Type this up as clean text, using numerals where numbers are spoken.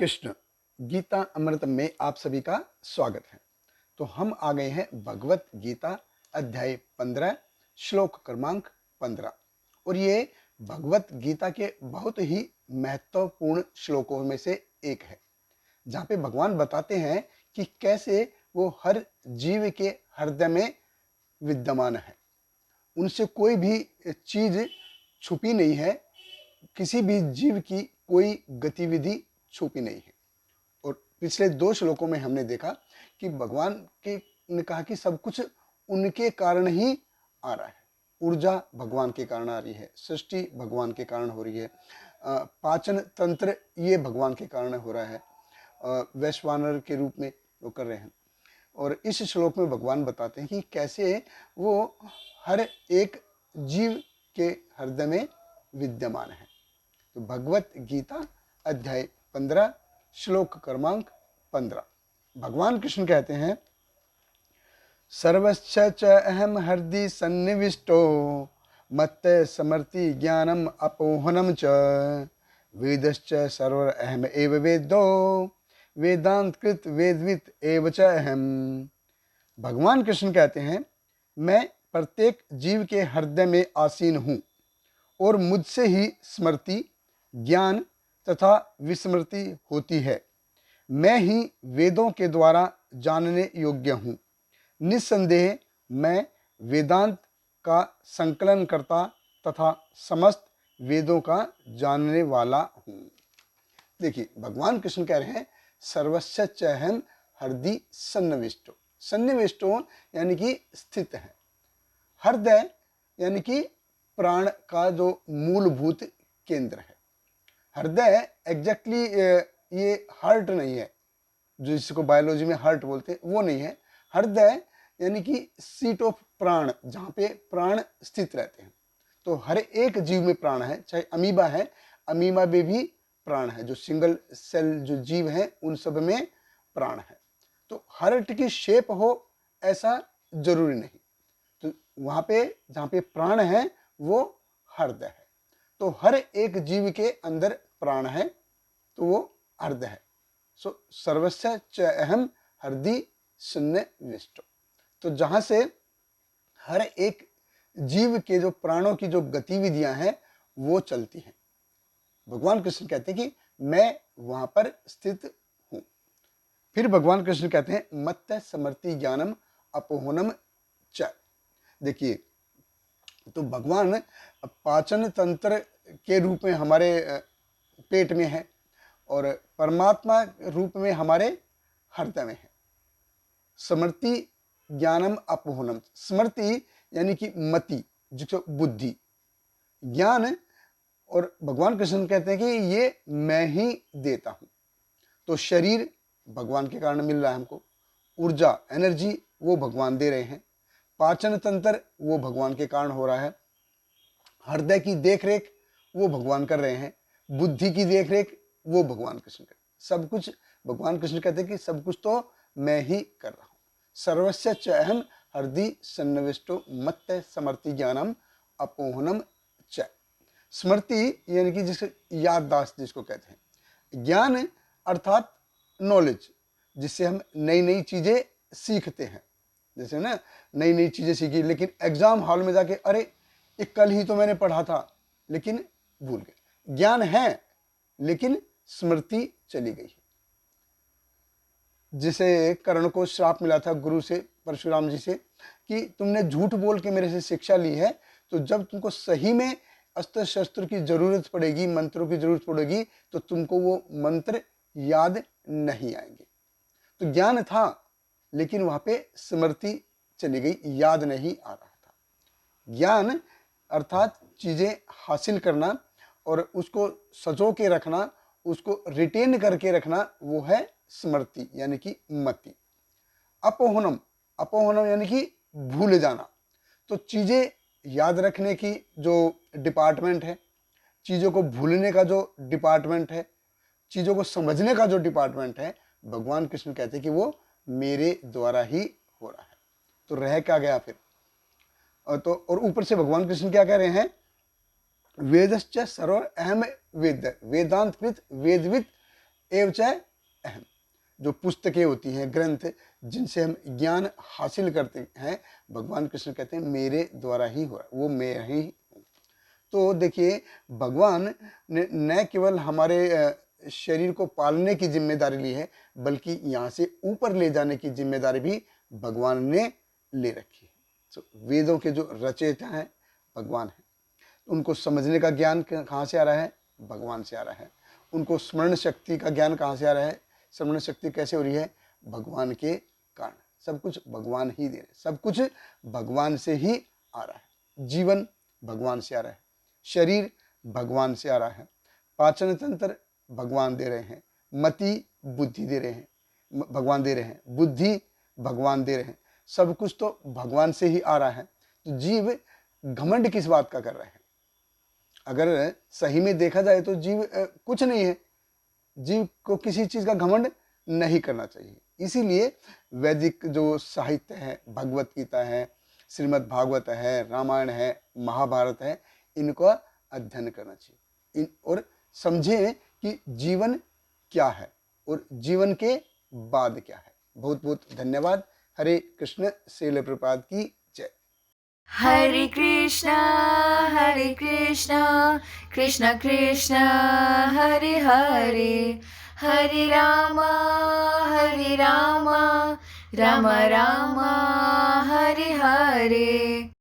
कृष्ण, गीता अमृत में आप सभी का स्वागत है। तो हम आ गए हैं भगवत गीता अध्याय 15 श्लोक क्रमांक 15 और ये भगवत गीता के बहुत ही महत्वपूर्ण श्लोकों में से एक है, जहाँ पे भगवान बताते हैं कि कैसे वो हर जीव के हृदय में विद्यमान है। उनसे कोई भी चीज छुपी नहीं है, किसी भी जीव की कोई गतिविधि छुपी नहीं है। और पिछले दो श्लोकों में हमने देखा कि भगवान के ने कहा कि सब कुछ उनके कारण ही आ रहा है। ऊर्जा भगवान के कारण आ रही है, सृष्टि भगवान के कारण हो रही है, पाचन तंत्र ये भगवान के कारण हो रहा है, वैश्वानर के रूप में वो कर रहे हैं। और इस श्लोक में भगवान बताते हैं कि कैसे वो हर एक जीव के हृदय में विद्यमान है। तो भगवत गीता अध्याय 15 श्लोक क्रमांक 15 भगवान कृष्ण कहते हैं, सर्वश्च च अहम हृदि सन्निविष्टो मत्त समर्ति ज्ञानम अपोहनम च वेदश्च सर्वर अहम एव वेदो वेदांत कृत वेदवित एव च अहम। भगवान कृष्ण कहते हैं, मैं प्रत्येक जीव के हृदय में आसीन हूँ और मुझसे ही स्मृति, ज्ञान तथा विस्मृति होती है। मैं ही वेदों के द्वारा जानने योग्य हूँ। निस्संदेह मैं वेदांत का संकलन करता तथा समस्त वेदों का जानने वाला हूँ। देखिए, भगवान कृष्ण कह रहे हैं, सर्वस्य चहम हृदि सन्निविष्टो। सन्निविष्टो यानी कि स्थित है। हृदय यानी कि प्राण का जो मूलभूत केंद्र है। हृदय एग्जैक्टली ये हार्ट नहीं है, जो जिसको बायोलॉजी में हार्ट बोलते हैं, वो नहीं है। हृदय यानी कि सीट ऑफ प्राण, जहाँ पे प्राण स्थित रहते हैं। तो हर एक जीव में प्राण है, चाहे अमीबा है, अमीबा में भी प्राण है। जो सिंगल सेल जो जीव है उन सब में प्राण है। तो हार्ट की शेप हो ऐसा जरूरी नहीं। तो वहाँ पे जहाँ पे प्राण है वो हृदय है। तो हर एक जीव के अंदर प्राण है, तो वो हृदय है। सो सर्वस्य च अहम हृदि सन्निविष्टो। तो जहां से हर एक जीव के जो प्राणों की जो गतिविधियां हैं वो चलती हैं, भगवान कृष्ण कहते हैं कि मैं वहां पर स्थित हूं। फिर भगवान कृष्ण कहते हैं, मत्त समर्ति ज्ञानम अपोहनम च। देखिए, तो भगवान पाचन तंत्र के रूप में हमारे पेट में है और परमात्मा रूप में हमारे हृदय में है। स्मृति ज्ञानम अपोहनम। स्मृति यानी कि मति, जिसको बुद्धि, ज्ञान, और भगवान कृष्ण कहते हैं कि ये मैं ही देता हूं। तो शरीर भगवान के कारण मिल रहा है हमको, ऊर्जा एनर्जी वो भगवान दे रहे हैं, पाचन तंत्र वो भगवान के कारण हो रहा है, हृदय की देखरेख वो भगवान कर रहे हैं, बुद्धि की देखरेख वो भगवान कृष्ण कर। सब कुछ भगवान कृष्ण कहते हैं कि सब कुछ तो मैं ही कर रहा हूं। सर्वस्य च अहम हृदि सन्निविष्टो मत्त समर्ति ज्ञानम अपोहनम च। स्मृति यानी कि जिसको याददाश्त जिसको कहते हैं, ज्ञान अर्थात नॉलेज, जिससे हम नई नई चीजें सीखते हैं। जैसे ना नई नई चीजें सीखी, लेकिन एग्जाम हॉल में जाके अरे ये कल ही तो मैंने पढ़ा था, लेकिन भूल गए। ज्ञान है लेकिन स्मृति चली गई। जिसे कर्ण को श्राप मिला था गुरु से, परशुराम जी से, कि तुमने झूठ बोल के मेरे से शिक्षा ली है, तो जब तुमको सही में अस्त्र शस्त्र की जरूरत पड़ेगी, मंत्रों की जरूरत पड़ेगी, तो तुमको वो मंत्र याद नहीं आएंगे। तो ज्ञान था लेकिन वहां पे स्मृति चली गई, याद नहीं आ रहा था। ज्ञान अर्थात चीजें हासिल करना और उसको सजो के रखना, उसको रिटेन करके रखना, वो है स्मृति यानी कि मति। अपोहनम, अपोहनम यानी कि भूल जाना। तो चीजें याद रखने की जो डिपार्टमेंट है, चीजों को भूलने का जो डिपार्टमेंट है, चीजों को समझने का जो डिपार्टमेंट है, भगवान कृष्ण कहते हैं कि वो मेरे द्वारा ही हो रहा है। तो रह क्या गया फिर? और ऊपर से भगवान कृष्ण क्या कह रहे हैं, वेदश्च सर्व अहम वेद वेदांत कृत वेदविद एव च अहम। जो पुस्तकें होती हैं, ग्रंथ, जिनसे हम ज्ञान हासिल करते हैं, भगवान कृष्ण कहते हैं मेरे द्वारा ही हो रहा है, वो मैं ही हूँ। तो देखिए, भगवान ने न केवल हमारे शरीर को पालने की जिम्मेदारी ली है, बल्कि यहाँ से ऊपर ले जाने की जिम्मेदारी भी भगवान ने ले रखी है। तो वेदों के जो रचयिता हैं भगवान हैं। उनको समझने का ज्ञान कहाँ से आ रहा है? भगवान से आ रहा है। उनको स्मरण शक्ति का ज्ञान कहाँ से आ रहा है? स्मरण शक्ति कैसे हो रही है? भगवान के कारण। सब कुछ भगवान ही दे रहे हैं, सब कुछ भगवान से ही आ रहा है। जीवन भगवान से आ रहा है, शरीर भगवान से आ रहा है, पाचन तंत्र भगवान दे रहे हैं, मति बुद्धि दे रहे हैं, भगवान दे रहे हैं, बुद्धि भगवान दे रहे हैं। सब कुछ तो भगवान से ही आ रहा है। तो जीव घमंड किस बात का कर रहा है? अगर सही में देखा जाए तो जीव कुछ नहीं है। जीव को किसी चीज का घमंड नहीं करना चाहिए। इसीलिए वैदिक जो साहित्य है, भगवत गीता है, श्रीमद् भागवत है, रामायण है, महाभारत है, इनका अध्ययन करना चाहिए। और समझें कि जीवन क्या है और जीवन के बाद क्या है। बहुत बहुत धन्यवाद। हरे कृष्ण। श्रील प्रभुपाद की जय। Hare Krishna, Hare Krishna, Krishna Krishna, Hare Hare, Hare Rama, Hare Rama, Rama Rama, Hare Hare.